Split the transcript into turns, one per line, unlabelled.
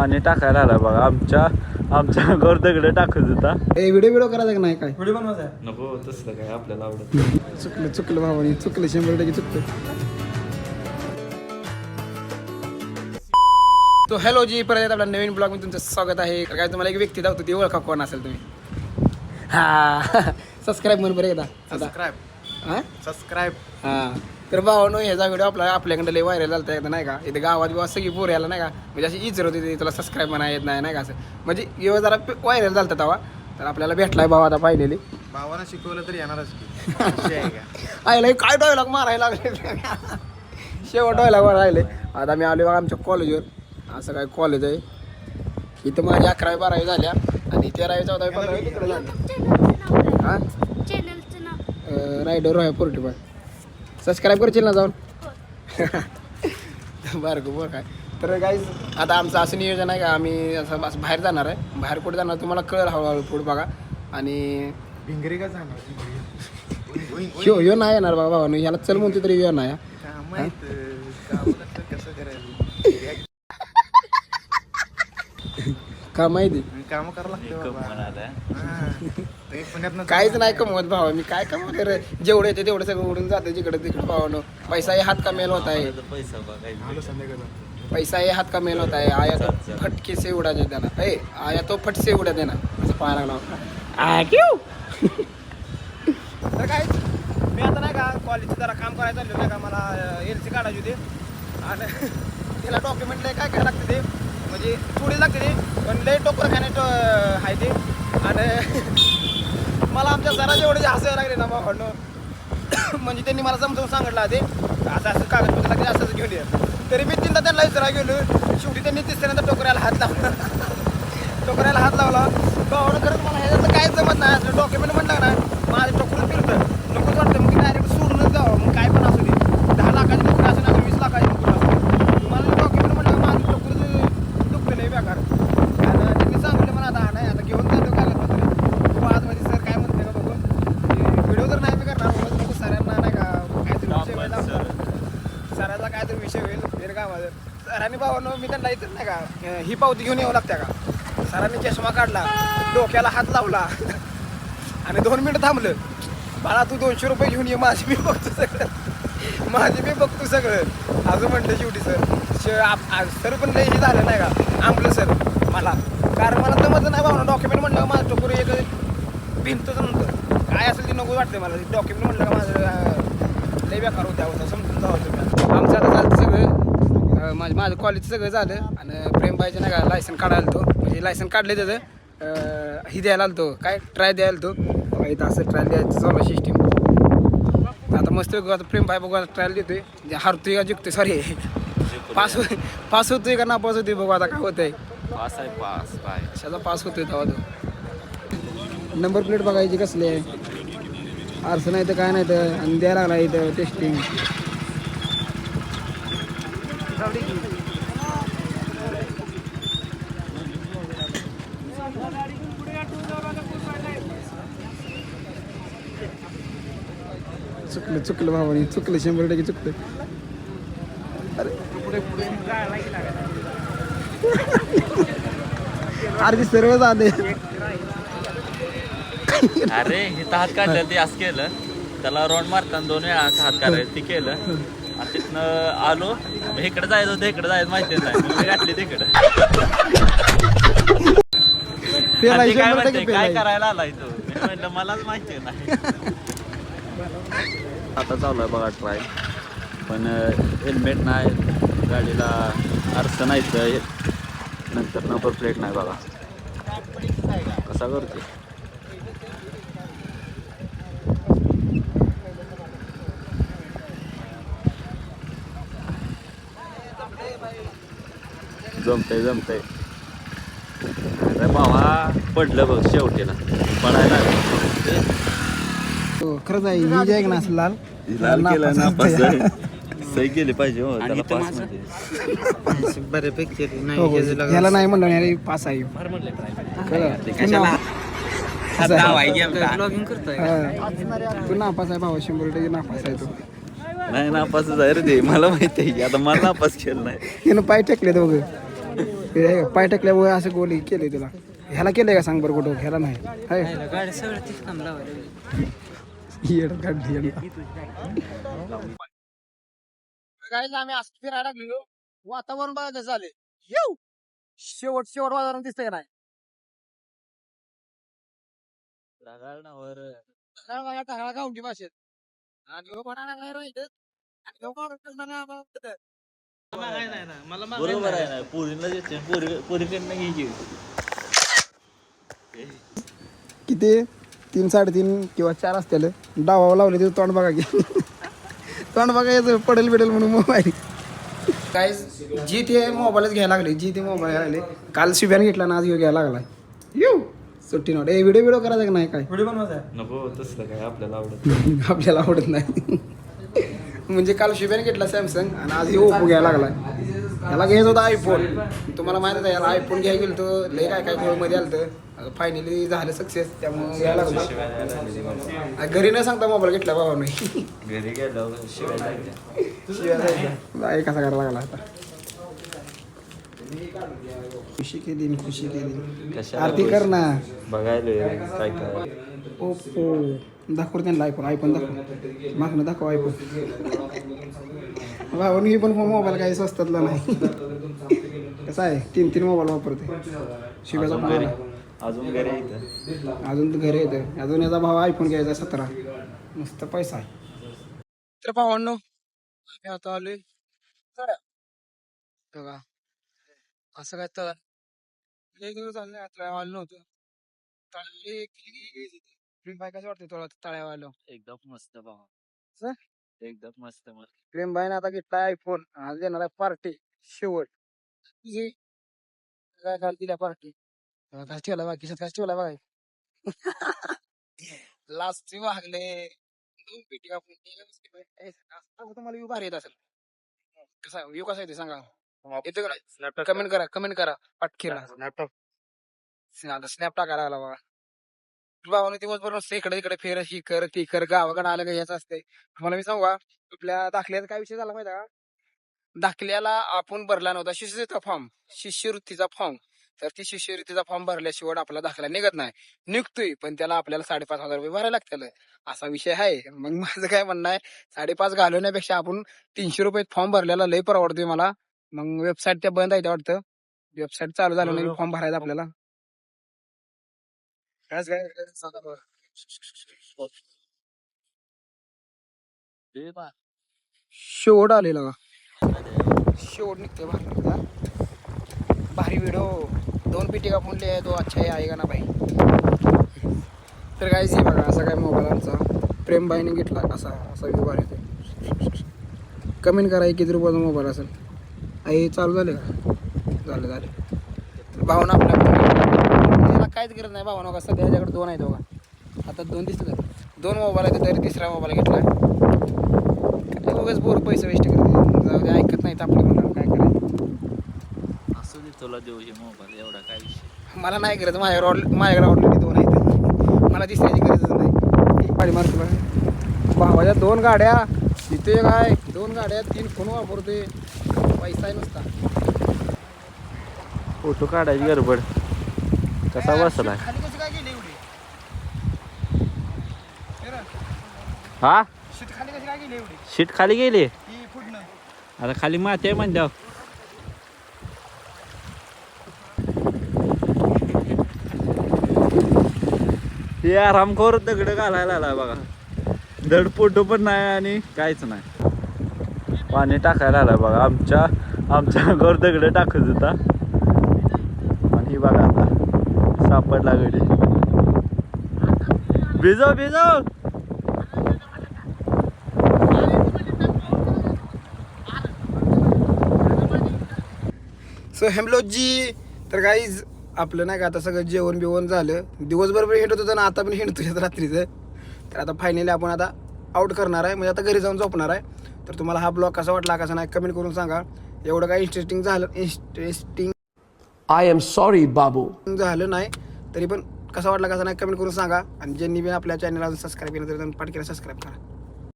आणि टाकायला आला बघा आमच्या अंगावर दगड टाकत होता.
व्हिडिओ करायचा का नाही? काय
व्हिडिओ बनवायचा
नको तसलं काय आपल्याला आवडत.
चुकलं भावानी, चुकलं 100% चुकलं. तो हॅलो जी, परत आपला नवीन ब्लॉग मध्ये तुमचं स्वागत आहे. काय तुम्हाला एक व्यक्ती दाखवतो, ती ओळखा कोण असेल तुम्ही? हा सबस्क्राईब म्हणून बरं एकदा
सबस्क्राईब.
हा तर भावानो, ह्याचा व्हिडिओ आपल्याकडे लय व्हायरल झाला एकदा नाही का. इथे गावात बिवा सगळी पोरं यायला नाही का, म्हणजे अशी इचर होती तुला सबस्क्राईब म्हणा येत नाही का, असं म्हणजे एवढं जरा व्हायरल झालं तेव्हा. तर आपल्याला भेटलाय भाव आता पाहिलेली.
भावानं शिकवलं तर येणारच.
आयला काय डायलॉग मारायला लागले, शेवट डायलॉग मारायला. आता मी आलो बघा आमच्या कॉलेजवर. असं काय कॉलेज आहे इथं. माझी 11वी 12वी झाल्या आणि 13वी 14वी 15वी तिकडे झाली. हां रायडर आहे 45. सबस्क्राईब करशील ना जाऊन? बरं बरं काय. तर गाईज आता आमचं असं नियोजन आहे का, आम्ही असं बाहेर जाणार आहे. बाहेर कुठे जाणार तुम्हाला कळलं हळूहळू पुढे बघा. आणि
भिंगरी का जाणार?
ह्यो नाही येणार बघा भावानं, ह्याला चल म्हणते तरी ह्यो नाही.
कसं करायचं
का माहिती
काम करावं लागतं. पुण्यात
काहीच नाही कमवत भावा. मी काय कमवते रे, जेवढं येते तेवढं सगळं उडून जाते जिकडे तिकडे भावानं. पैसा हे हात का मेल होत आहे,
पैसा बघायचा.
पैसा हे हात का मेल होता है. आया तो फटके से उड़ा देना, आया तो फट से उड़ा देना, असं पाहायला लागला. तर काय मी आता नाही का कॉलेजचं जरा काम करायचं चाललं नाही का, मला LC काढायची होती. आणि त्याला डॉक्युमेंट लय काय काय लागते ते, म्हणजे थोडी लागते ते, पण लय टोकर खाणे आहे ते. आणि मला आमच्या जरा जेवढे हसायला लागले ना भावांनो, म्हणजे त्यांनी मला समजावून सांगितलं ते असं असं कागदपत्र लागते, असंच घेऊन ये. तरी मी तीनदा त्यांना विचारायला गेलो. शेवटी त्यांनी तिसऱ्यांदा टोकऱ्याला हात लावला. भावानं खरंच मला ह्याच्यातलं काहीच जमत नाही. असं डॉक्युमेंट म्हणलं ना, माझं टोकरून फिरतं नकोच वाटतं. मग डायरेक्ट सोडूनच जावं. मग काय पण असू दे, 10 लाखाची नोकरी असं नाही, 20 लाखाची नोकरी असते. तुम्हाला डॉक्युमेंट म्हणलं माझं टोकरून दुखतं नाही बेकार. आणि त्यांनी सांगितलं मला आता नाही, आता घेऊन जातो कागदपत्र. तू आजमध्ये सर काय म्हणते का बघून, व्हिडिओ जर नाही करणार मग नको सरांना नाही का काहीतरी विषय होईल, सरांचा काहीतरी विषय होईल फेर कामाचं. सरांनी भावानं मी त्यांना इथं नाही का ही पावती घेऊन यावं लागते का. सरांनी चष्मा काढला, डोक्याला हात लावला आणि 2 मिनिटं थांबलं. बाळा तू 200 रुपये घेऊन ये, माझी मी बघतो सगळं, असं म्हणलं शेवटी सर पण लई हे झालं नाही का आंबलं सर मला. कारण मला जमत नाही भावना. डॉक्युमेंट म्हणलं का माझं टोकरी एक भिंतच नंतर काय असेल ती नको वाटते मला. डॉक्युमेंट म्हणलं का माझं लई बेकार होत्या समजून जावं तुम्ही. आमचं आता झालं सगळं, माझं कॉलेज सगळं झालं. आणि प्रेमबाईचं नाही का लायसन काढायला आलतो, म्हणजे लायसन काढले त्याचं ही द्यायला आलतो, काय ट्राय द्यायला आलतो. इथं असं ट्रायल द्यायचं चालू सिस्टीम. आता मस्त आता प्रेमबाई बघू आता ट्रायल देतोय, हारतोय का जिंकतोय, सॉरी पास होतोय का नापास होतोय बघू आता काय होतंय.
पास आहे पास काय
कशाचा पास होतोय तेव्हा तो. नंबर प्लेट बघायची कसली आहे, आरसं नाही तर काय नाही तर. आणि द्यायला लागला इथं टेस्टिंग. चुकलं भावानी, चुकलं 100% चुकलं. अरे अरे सर्व झाले.
अरे इथं हात काढलं ते असं केलं, त्याला राऊंड मारताना 2 वेळा असं हात काढायचं ते केलं. आणि तिथनं आलो, इकडे जायचं होतं, इकडे जायचं माहिती नाही, गाठली तिकडं. काय करायला आलाय तो, मी म्हटलं मलाच माहिती नाही. आता चालू आहे बघा ट्राय, पण हेल्मेट नाही, गाडीला आरसं नाही, तर नंतर नंबर प्लेट नाही बघा कसा करते. जमतंय. अरे बाबा पडलं बघ शेवटीला, पडायला
खरंच आहे. ही जे आहे ना असं लाल
केलं ना, सही केली पाहिजे हो त्याला पास मध्ये.
बऱ्यापैकी
याला नाही म्हणलं नाही पास आहे. तू नापास आहे भावा, 100% नापास आहे तू.
नाही नापासच आहे रे ते, मला माहिती आहे. आता मला नापास केलं नाही.
पाय टेकले दोघं. हे पाय टाकल्यामुळे असं गोली केले तुला. ह्याला केलंय का सांग बरं कुठं? ह्याला नाही हाय?
गाडी सगळं तीच काम लावायला.
येड काढली यांना. काय आम्ही असं फिरायला लागलो, वातावरण बघा कसं झाले. येऊ शेवट वातावरण दिसतंय का नाही? ढगाळ गावठी भाषेत आणि ह्यो कोणाला नाही राहिलं. आणि ह्यो कोणाला नाही आम्हाला.
बरोबर आहे ना, पोरींना देते, पोरीकडनं घ्यायची.
किती 3, 3.5 किंवा 4 असतील. डावावर लावले तिथं तोंड बघा की. तोंड बघायचं पडेल बिडेल म्हणून मोबाईल. काय जी ते मोबाईलच घ्यायला लागले, जी ते मोबाईल घ्यायला लागले. काल शिव्याने घेतला ना, आज ह्यो घ्यायला लागलाय. येऊ सुट्टी नव्हती. व्हिडिओ करायचा का नाही? काय व्हिडिओ बनवायचा
नको तसलं काय आपल्याला आवडत.
आपल्याला आवडत नाही. म्हणजे काल शिव्याने घेतला सॅमसंग आणि आज ओप्पो घ्यायला लागलाय. ह्याला घ्यायचं होता आयफोन. तुम्हाला माहिती आहे याला आयफोन घ्यायला गेलं तर लय काय गोळमध्ये आलं तर फायनली झालं सक्सेस. त्यामुळे घ्यायला लागलो. घरी न सांगता मोबाईल घेतला बाबा नाही.
घरी गेलो शिवाय
कसा करायला लागला आता. खुशी केली खुशी केली. आरती कर ना.
बघायला काय काय
ओप्पो दाखव त्यांना. आयफोन दाखव. मागणं दाखव आयफोन. भावानं ही पण मोबाईल काही स्वस्तातला नाही. कसं आहे 3 मोबाईल वापरते. शिव्याचा मोबाईल
अजून घरी येतं.
अजून घरी येतं. अजून याचा भाव आयफोन घ्यायचा 17. मस्त पैसा आहे. तर भावांनो आता आलोय बघा असं काय तर एक दिवस झालं तळ्यावर आलो नव्हतं. बाय कसं वाटतं तुला तळ्यावर आलो?
एकदम मस्त भावा.
सर?
एकदम मस्त मस्त.
प्रेम भाईने आता घेतला आयफोन. आज देणार आहे पार्टी शेवट. तुझी काय काल दिल्या पार्टी ठेवला बाकी काय ठेवला बघाय. लास्ट वागले 2 पेटी कापून तुम्हाला व्यू भारी येत असेल. कसा व्यू कसा येते सांगा. येतो का? कमेंट करा पाटखेला. स्नॅप टाकायला आला बघा. भावाने दिवसभर नुसतं इकडे इकडे फेर ही कर ती कर. गावाकडे आलं का याच असते. तुम्हाला मी सांगू का आपल्या दाखल्याचा काय विषय झाला माहिती का? दाखल्याला आपण भरला नव्हता शिष्यवृत्तीचा फॉर्म. तर ती शिष्यवृत्तीचा फॉर्म भरल्याशिवाय आपला दाखला निघत नाही. निघतोय पण त्याला आपल्याला 5,500 रुपये भरायला लागतील. असा विषय आहे. मग माझं काय म्हणणं आहे 5,500 घालवण्यापेक्षा आपण 300 रुपये फॉर्म भरलेला लय परवडतोय मला. मग वेबसाईट त्या बंद आहे वाटतं. वेबसाईट चालू झालं नाही फॉर्म भरायचा आपल्याला. शेवट आलेला का? शेवट निघते भारी व्हिडिओ. 2 पेटी कापून लिहाय तो अच्छा आहे का ना भाई. तर काय जी बघा असा काय मोबाईल आमचा प्रेमबाईने घेतला. असा व्ह्यू भारी येतो. कमेंट करा किती रुपयाचा मोबाईल असेल. आई चालू झाले का? झाले. भावना आपल्या काहीच गरज नाही. भावना का सध्या ह्याच्याकडे 2 आहेत बघा. आता 2 दिसतात. 2 मोबाईल आहेत तरी 3रा मोबाईल घेतला. काय उगाच बोर पैसे वेस्ट करते. जाऊ दे ऐकत नाहीत आपलं म्हणून काय करायचं.
असू दे तुला देऊ हे मोबाईल एवढा काय विषय.
मला नाही गरज. माझ्याकडे ऑलरेडी 2 आहेत. मला तिसऱ्याची गरजच नाही. गाडी मारतो बघा. भावाच्या 2 गाड्या तिथे काय 2 गाड्या 3 फोन वापरतोय. पैसा आहे नुसता.
फोटो काढायची गडबड. कसा बसला
खाली कशी काय गेली एवढी?
हा
शीट खाली कशी काय गेली एवढी?
शीट खाली गेली.
ही फुटणं.
आता खाली माती आहे म्हणल्यावर. हे आरामखोर दगड घालायला आला बघा. दड फोटो पण नाही आणि काहीच नाही. पाणी टाकायला आला बघा. आमच्या अंगावर दगड टाकत होता. आणि बघा आता सापडला गडी. भिजव
सो हेमलोजी. तर गाईज आपलं नाही का आता सगळं जेवण बिवण झालं. दिवसभर पण हिंडत होतं ना आता पण हिंडतो रात्रीचं. तर आता फायनली आपण आता आउट करणार आहे. म्हणजे आता घरी जाऊन झोपणार आहे. तर तुम्हाला हा ब्लॉग कसा वाटला कसा नाही कमेंट करून सांगा. एवढं काय interesting
I am sorry, Babu.
झालं नाही तरी पण कसा वाटला कसा नाही कमेंट करून सांगा. आणि ज्यांनी बी आपल्या चॅनलला सबस्क्राईब केलं तर पाठ केलं सबस्क्राईब करा.